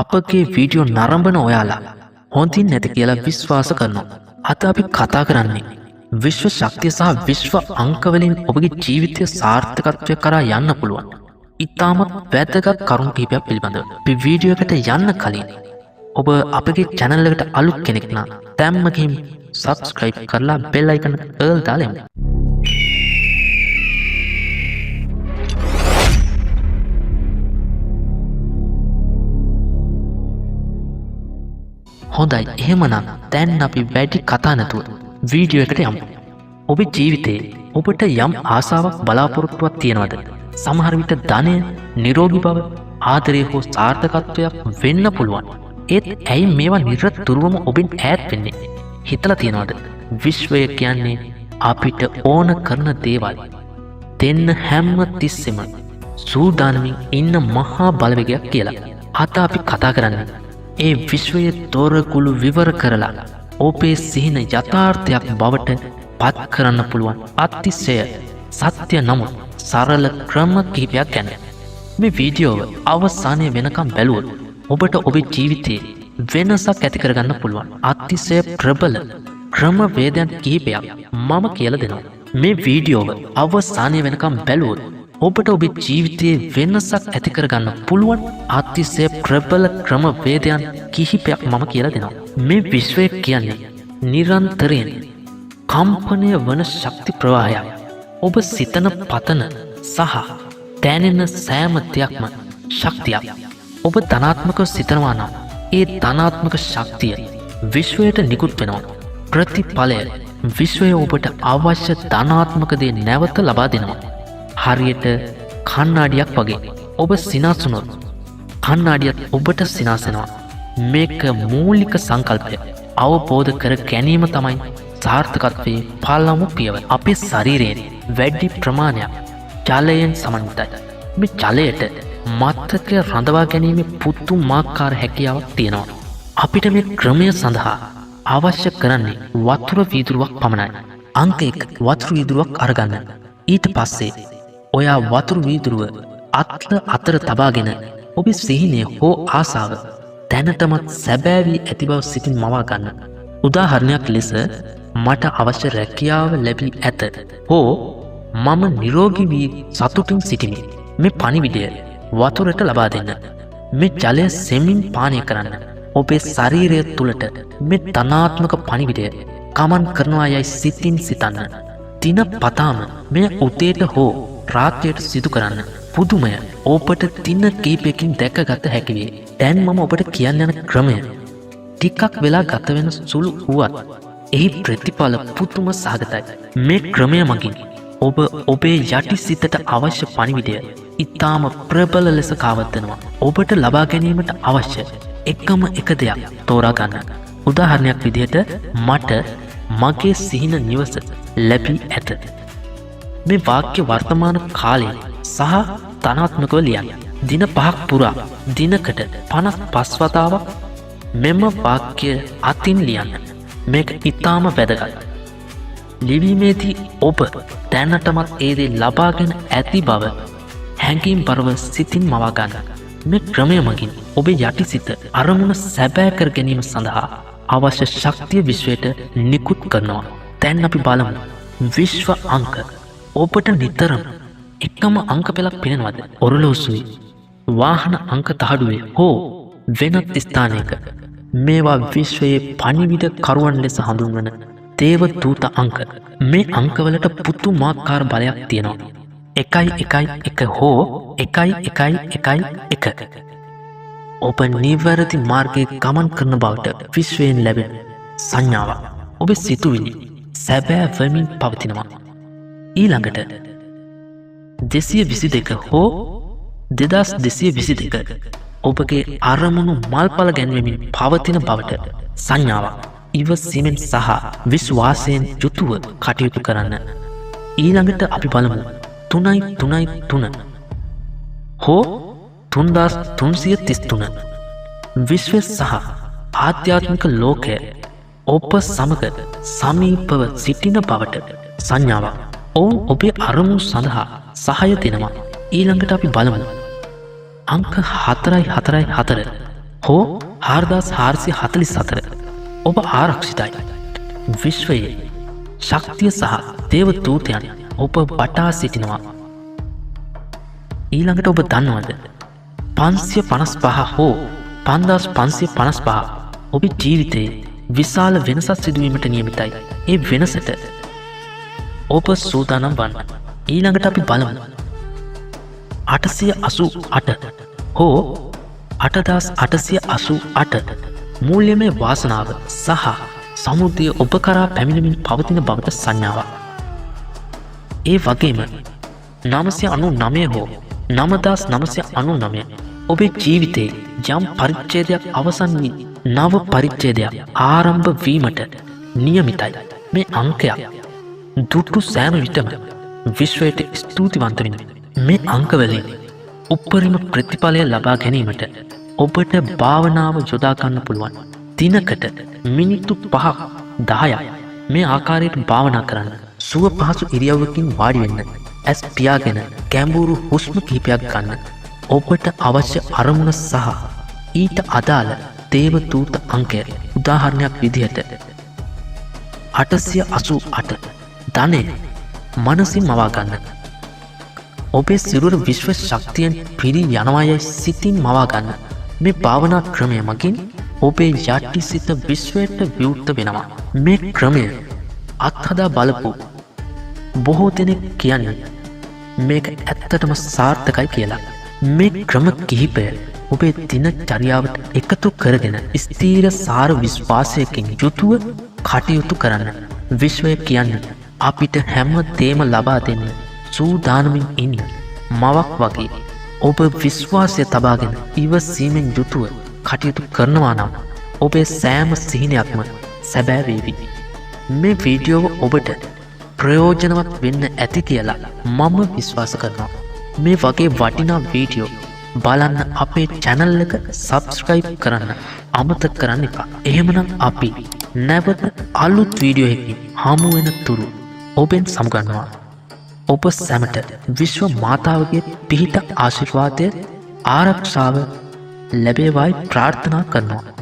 අපගේ වීඩියෝ නරඹන ඔයාලා හොඳින් නැති කියලා විශ්වාස කරනවා. අද අපි කතා කරන්නේ විශ්ව ශක්තිය සහ විශ්ව අංකවලින් ඔබගේ ජීවිතය සාර්ථකත්වය කරා යන්න පුළුවන් ඉතාමත් වැදගත් කරුණු කිහිපයක් පිළිබඳව. අපි වීඩියෝ එකට යන්න කලින් ඔබ අපගේ channel එකට අලුත් කෙනෙක් නම් දැම්ම ගිහින් subscribe කරලා bell icon එක all දාලා එන්න. හොඳයි, එහෙමනම් දැන් අපි වැඩි කතා නැතුව වීඩියෝ එකට යමු. ඔබේ ජීවිතේ ඔබට යම් ආසාවක් බලාපොරොත්තුවක් තියෙනවද? සමහර විට ධනය, නිරෝගී බව, ආදරය හෝ සාර්ථකත්වයක් වෙන්න පුළුවන්. ඒත් ඇයි මේවා නිරතුරුවම ඔබෙන් ඈත් වෙන්නේ? හිතලා තියෙනවද? විශ්වය කියන්නේ අපිට ඕන කරන දේවල් දෙන්න හැම තිස්සෙම සූදානමින් ඉන්න මහා බලවේගයක් කියලා. අද අපි කතා කරන්නේ ඒ විශ්වයේ තොරකුළු විවර කරලා ඔබේ සිහින යථාර්ථයක් බවට පත් කරන්න පුළුවන් අතිශය සත්‍ය නමුත් සරල ක්‍රම කිහිපයක් ගැන. මේ වීඩියෝව අවසානය වෙනකම් බැලුවොත් ඔබට ඔබේ ජීවිතයේ වෙනසක් ඇති කරගන්න පුළුවන් අතිශය ප්‍රබල ක්‍රමවේදයන් කිහිපයක් මම කියලා දෙනවා. මේ වීඩියෝව අවසානය වෙනකම් බැලුවොත් ඔබට ඔබේ ජීවිතයේ වෙනසක් ඇති කරගන්න පුළුවන් අතිශය ප්‍රබල ක්‍රමවේදයන් කිහිපයක් මම කියලා දෙනවා. මේ විශ්වය කියන්නේ නිරන්තරයෙන් කම්පනය වන ශක්ති ප්‍රවාහයක්. ඔබ සිතන පතන සහ දැනෙන සෑම දෙයක්ම ශක්තියක්. ඔබ ධනාත්මකව සිතනවා නම් ඒ ධනාත්මක ශක්තිය විශ්වයට නිකුත් වෙනවා. ප්‍රතිඵලය විශ්වය ඔබට අවශ්‍ය ධනාත්මක දේ නැවත ලබා දෙනවා. හරියට කණ්ණාඩියක් වගේ ඔබ සිනාසුනොත් කණ්ණාඩියත් ඔබට සිනාසෙනවා. මේක මූලික සංකල්පය අවබෝධ කර ගැනීම තමයි සාර්ථකත්වයේ පළමු පියවර. අපේ ශරීරයෙන් වැඩි ප්‍රමාණයක් ජලයෙන් සමන්විතයි. මේ ජලයට මතක රඳවා ගැනීමේ පුදුමාකාර හැකියාවක් තියෙනවා. අපිට මේ ක්‍රමය සඳහා අවශ්‍ය කරන්නේ වතුර වීදුරුවක් පමණයි. අංක 1 වතුර වීදුරුවක් අරගන්න. ඊට පස්සේ ඔයා වතුර වීදුරුව අතර තබාගෙන ඔබේ සිහිනය හෝ ආසාව දැනටමත් සැබෑවී ඇති බව සිතින් මවා ගන්න. උදාහරණයක් ලෙස මට අවශ්‍ය රැකියාව ලැබී ඇත හෝ මම නිරෝගී වී සතුටින් සිටිමි. මේ පණිවිඩය වතුරට ලබා දෙන්න. මේ ජලය සෙමින් පානය කරන්න. ඔබේ ශරීරය තුළට මේ ධනාත්මක පණිවිඩය ගමන් කරනවා යයි සිතින් සිතන්න. දින පතාම මෙය උදේට හෝ රාත්‍රියට සිදු කරන්න. පුදුමය ඔබට දින කීපයකින් දැකගත හැකි වේ. දැන් මම ඔබට කියන්න යන ක්‍රමය ටිකක් වෙලා ගත වෙන සුළු වුවත් එහි ප්‍රතිඵල පුදුම සහගතයි. මේ ක්‍රමය මගින් ඔබ ඔබේ යටි සිතට අවශ්‍ය පණිවිඩය ඉතාම ප්‍රබල ලෙස කාවත්වනවා. ඔබට ලබා ගැනීමට අවශ්‍ය එකම එක දෙයක් තෝරා ගන්න. උදාහරණයක් විදිහට මට මගේ සිහින නිවස ලැබී ඇත. මේ වාක්‍ය වර්තමාන කාලයේ සහ ධනාත්මකව ලියන්න. දින 5ක් පුරා දිනකට 55 වතාවක් මෙම වාක්‍ය අතින් ලියන්න. මේක ඉතාම වැදගත්. ලිවීමේදී ඔබ දැනටමත් ඒ දේ ලබාගෙන ඇති බව හැඟීම්බරව සිතින් මවා ගන්න. මේ ක්‍රමය මගින් ඔබේ යටිසිත අරමුණ සැබෑ කර ගැනීම සඳහා අවශ්‍ය ශක්තිය විශ්වයට නිකුත් කරනවා. දැන් අපි බලමු විශ්ව අංක. ඔබට නිතරම එකම අංක පෙළක් පෙනෙනවද? ඔරලෝසුවේ, වාහන අංක තහඩුවේ හෝ වෙනත් ස්ථානයක. මේවා විශ්වයේ පණිවිඩ කරුවන් ලෙස හඳුන්වන දේව දූත අංක. මේ අංකවලට පුදුමාකාර බලයක් තියෙනවා. 111 හෝ 1111. ඔබ නිවැරදි මාර්ගයේ ගමන් කරන බවට විශ්වයෙන් ලැබෙන සංඥාවක්. ඔබේ සිතුවිලි සැබෑ වෙමින් පවතිනවා. ඊළඟට 222 හෝ 2222 ඔබගේ අරමුණු මල්පල ගැන්වෙමින් පවතින බවට සංඥාවක්. ඉවසීමෙන් සහ විශ්වාසයෙන් යුතුව කටයුතු කරන්න. ඊළඟට අපි බලමු 333 හෝ 3333. විශ්වය සහ ආධ්‍යාත්මික ලෝකය ඔබ සමග සමීපව සිටින බවට සංඥාවක්. ඔවුන් ඔබේ අරමුණු සඳහා සහය දෙනවා. ඊළඟට අපි බලමු අංක 444 හෝ 4444 ඔබ ආරක්ෂිතයි. විශ්වයේ ශක්තිය සහ දේව දූතයන් ඔබ වටා සිටිනවා. ඊළඟට ඔබ දන්නවද 555 හෝ 5555 ඔබේ ජීවිතයේ විශාල වෙනසක් සිදුවීමට නියමිතයි. ඒ වෙනසට ඔබ සූදානම් වන්න. ඊළඟට අපි බලමු 888 හෝ 8888 මූල්‍යමය වාසනාව සහ සමුද්‍රය ඔබ කරා පැමිණෙමින් පවතින බවට සංඥාවක්. ඒ වගේම 999 හෝ 9999 ඔබේ ජීවිතයේ යම් පරිච්ඡේදයක් අවසන් වී නව පරිච්ඡේදයක් ආරම්භ වීමට නියමිතයි. මේ අංකයක් දුටු සෑම විටම විශ්වයට ස්තුතිවන්ත වෙන්න. මේ අංකවලින් උපරිම ප්‍රතිඵලය ලබා ගැනීමට ඔබට භාවනාව යොදා ගන්න පුළුවන්. දිනකට මිනිත්තු 5ක් 10ක් මේ ආකාරයට භාවනා කරන්න. සුව පහසු ඉරියව්වකින් වාඩි වෙන්න. ඇස් පියාගෙන ගැඹුරු හුස්ම කිහිපයක් ගන්න. ඔබට අවශ්‍ය අරමුණ සහ ඊට අදාළ දේව දූත අංකය උදාහරණයක් විදිහට 888 ධනය මනසින් මවා ගන්න. ඔබේ සිරුර විශ්ව ශක්තියෙන් පිරි යනවායයි සිතින් මවා ගන්න. මේ භාවනා ක්‍රමය මගින් ඔබේ යටි සිත විශ්වයට විවෘත වෙනවා. මේ ක්‍රමය අත්හදා බලපු බොහෝ දෙනෙක් කියන්නේ මේක ඇත්තටම සාර්ථකයි කියලා. මේ ක්‍රම කිහිපය ඔබේ දිනචරියාවට එකතු කරගෙන ස්ථීර සාර විශ්වාසයකින් යුතුව කටයුතු කරන්න. විශ්වය කියන්නේ අපිට හැම දේම ලබා දෙන්න සූදානමින් ඉන්න මවක් වගේ. ඔබ විශ්වාසය තබාගෙන ඉවසීමෙන් යුතුව කටයුතු කරනවා නම් ඔබේ සෑම සිහිනයක්ම සැබෑ වේවි. මේ වීඩියෝව ඔබට ප්‍රයෝජනවත් වෙන්න ඇති කියලා මම විශ්වාස කරනවා. මේ වගේ වටිනා වීඩියෝ බලන්න අපේ channel එක subscribe කරන්න අමතක කරන්න එපා. එහෙමනම් අපි නැවත අලුත් වීඩියෝ එකකින් හමු වෙන තුරු ඔබෙන් සමුගන්නවා. ඔබ සැමට විශ්ව මාතාවගේ පිහිට ආශිර්වාදය ආරක්ෂාව ලැබේවායි ප්‍රාර්ථනා කරනවා.